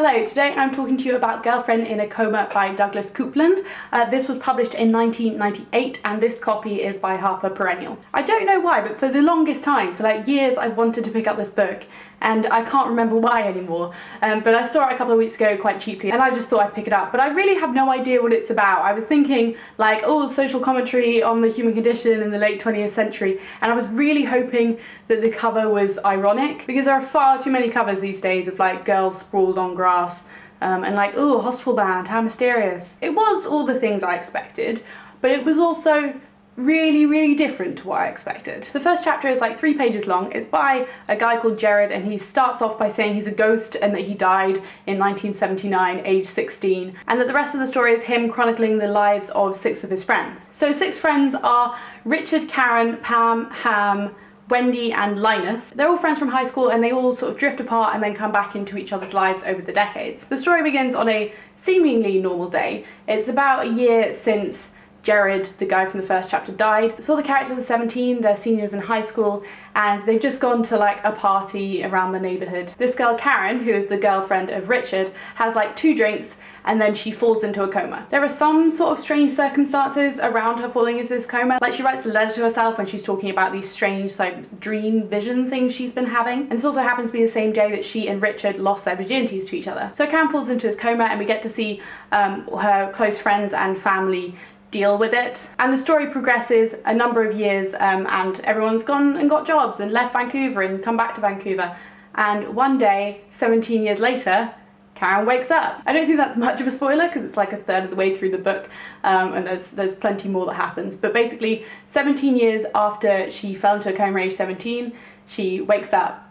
Hello, today I'm talking to you about Girlfriend in a Coma by Douglas Coupland. This was published in 1998 and this copy is by Harper Perennial. I don't know why, but for the longest time, for like years, I wanted to pick up this book and I can't remember why anymore. But I saw it a couple of weeks ago quite cheaply and I just thought I'd pick it up. But I really have no idea what it's about. I was thinking like, oh, social commentary on the human condition in the late 20th century. And I was really hoping that the cover was ironic because there are far too many covers these days of like girls sprawled on grass and like, oh, hospital band, how mysterious. It was all the things I expected, but it was also really different to what I expected. The first chapter is like 3 pages long. It's by a guy called Jared and he starts off by saying he's a ghost and that he died in 1979, age 16, and that the rest of the story is him chronicling the lives of 6 of his friends. So 6 friends are Richard, Karen, Pam, Ham, Wendy and Linus. They're all friends from high school and they all sort of drift apart and then come back into each other's lives over the decades. The story begins on a seemingly normal day. It's about a year since Jared, the guy from the first chapter, died. So all the characters are 17, they're seniors in high school, and they've just gone to like a party around the neighborhood. This girl, Karen, who is the girlfriend of Richard, has like 2 drinks and then she falls into a coma. There are some sort of strange circumstances around her falling into this coma. Like she writes a letter to herself when she's talking about these strange like dream vision things she's been having. And this also happens to be the same day that she and Richard lost their virginities to each other. So Karen falls into this coma and we get to see her close friends and family deal with it. And the story progresses a number of years and everyone's gone and got jobs and left Vancouver and come back to Vancouver. And one day, 17 years later, Karen wakes up. I don't think that's much of a spoiler because it's like a third of the way through the book and there's plenty more that happens. But basically 17 years after she fell into a coma age 17, she wakes up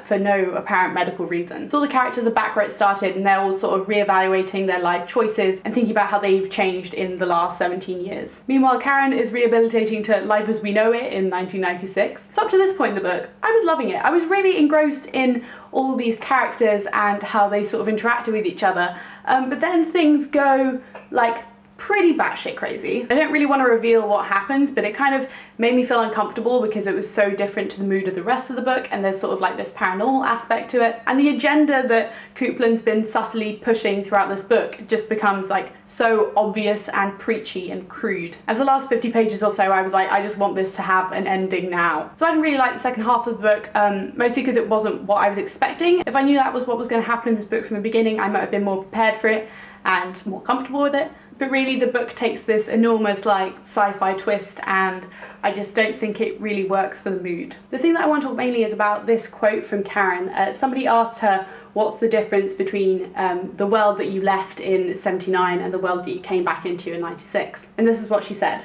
for no apparent medical reason. So all the characters are back where it started and they're all sort of reevaluating their life choices and thinking about how they've changed in the last 17 years. Meanwhile, Karen is rehabilitating to life as we know it in 1996. So up to this point in the book, I was loving it. I was really engrossed in all these characters and how they sort of interacted with each other. But then things go like pretty batshit crazy. I don't really want to reveal what happens, but it kind of made me feel uncomfortable because it was so different to the mood of the rest of the book and there's sort of like this paranormal aspect to it. And the agenda that Coupland's been subtly pushing throughout this book just becomes like so obvious and preachy and crude. And for the last 50 pages or so, I was like, I just want this to have an ending now. So I didn't really like the second half of the book, mostly because it wasn't what I was expecting. If I knew that was what was going to happen in this book from the beginning, I might have been more prepared for it and more comfortable with it. But really the book takes this enormous like sci-fi twist and I just don't think it really works for the mood. The thing that I want to talk mainly is about this quote from Karen. Somebody asked her what's the difference between the world that you left in 79 and the world that you came back into in 96. And this is what she said.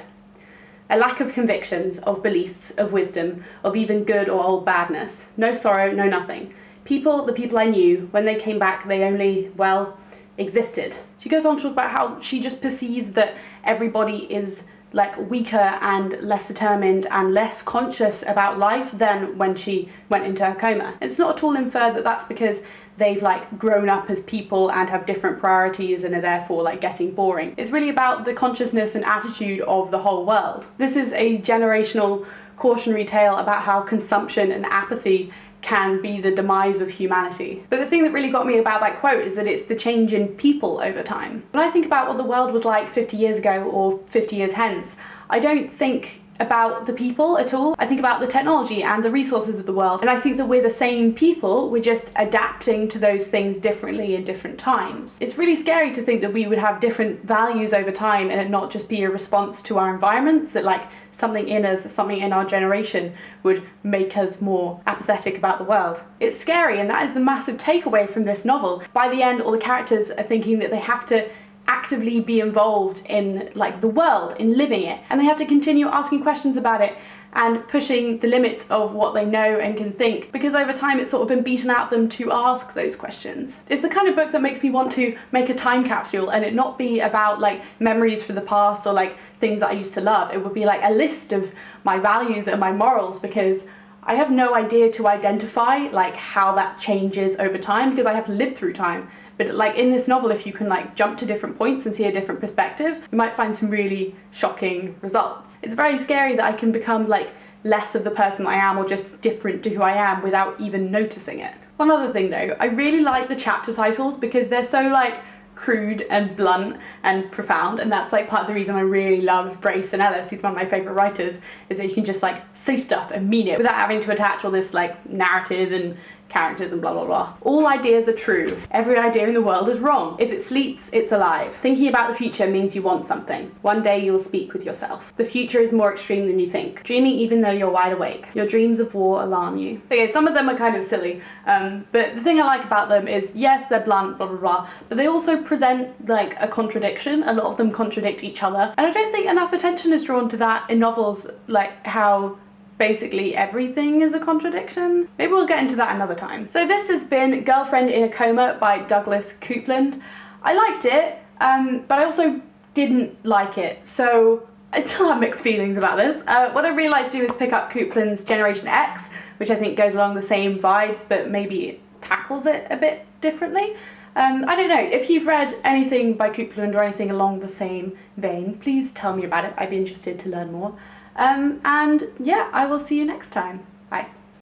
A lack of convictions, of beliefs, of wisdom, of even good or old badness. No sorrow, no nothing. The people I knew, when they came back they only, well, existed. She goes on to talk about how she just perceives that everybody is like weaker and less determined and less conscious about life than when she went into her coma. And it's not at all inferred that that's because they've like grown up as people and have different priorities and are therefore like getting boring. It's really about the consciousness and attitude of the whole world. This is a generational cautionary tale about how consumption and apathy can be the demise of humanity. But the thing that really got me about that quote is that it's the change in people over time. When I think about what the world was like 50 years ago or 50 years hence, I don't think about the people at all. I think about the technology and the resources of the world, and I think that we're the same people, we're just adapting to those things differently in different times. It's really scary to think that we would have different values over time and it not just be a response to our environments, that like something in us, something in our generation would make us more apathetic about the world. It's scary, and that is the massive takeaway from this novel. By the end, all the characters are thinking that they have to actively be involved in like the world, in living it, and they have to continue asking questions about it and pushing the limits of what they know and can think, because over time it's sort of been beaten out of them to ask those questions. It's the kind of book that makes me want to make a time capsule and it not be about like memories from the past or like things that I used to love. It would be like a list of my values and my morals, because I have no idea to identify like how that changes over time because I have to live through time. But like in this novel, if you can like jump to different points and see a different perspective, you might find some really shocking results. It's very scary that I can become like less of the person I am or just different to who I am without even noticing it. One other thing though, I really like the chapter titles because they're so like crude and blunt and profound, and that's like part of the reason I really love Brace and Ellis. He's one of my favourite writers, is that you can just like say stuff and mean it without having to attach all this like narrative and characters and blah blah blah. All ideas are true. Every idea in the world is wrong. If it sleeps, it's alive. Thinking about the future means you want something. One day you will speak with yourself. The future is more extreme than you think. Dreaming even though you're wide awake. Your dreams of war alarm you. Okay, some of them are kind of silly, but the thing I like about them is, yes, they're blunt, blah blah blah, but they also present like a contradiction. A lot of them contradict each other, and I don't think enough attention is drawn to that in novels, like how basically everything is a contradiction. Maybe we'll get into that another time. So this has been Girlfriend in a Coma by Douglas Coupland. I liked it, but I also didn't like it, so I still have mixed feelings about this. What I really like to do is pick up Coupland's Generation X, which I think goes along the same vibes, but maybe tackles it a bit differently. I don't know, if you've read anything by Coupland or anything along the same vein, please tell me about it. I'd be interested to learn more. And yeah, I will see you next time. Bye.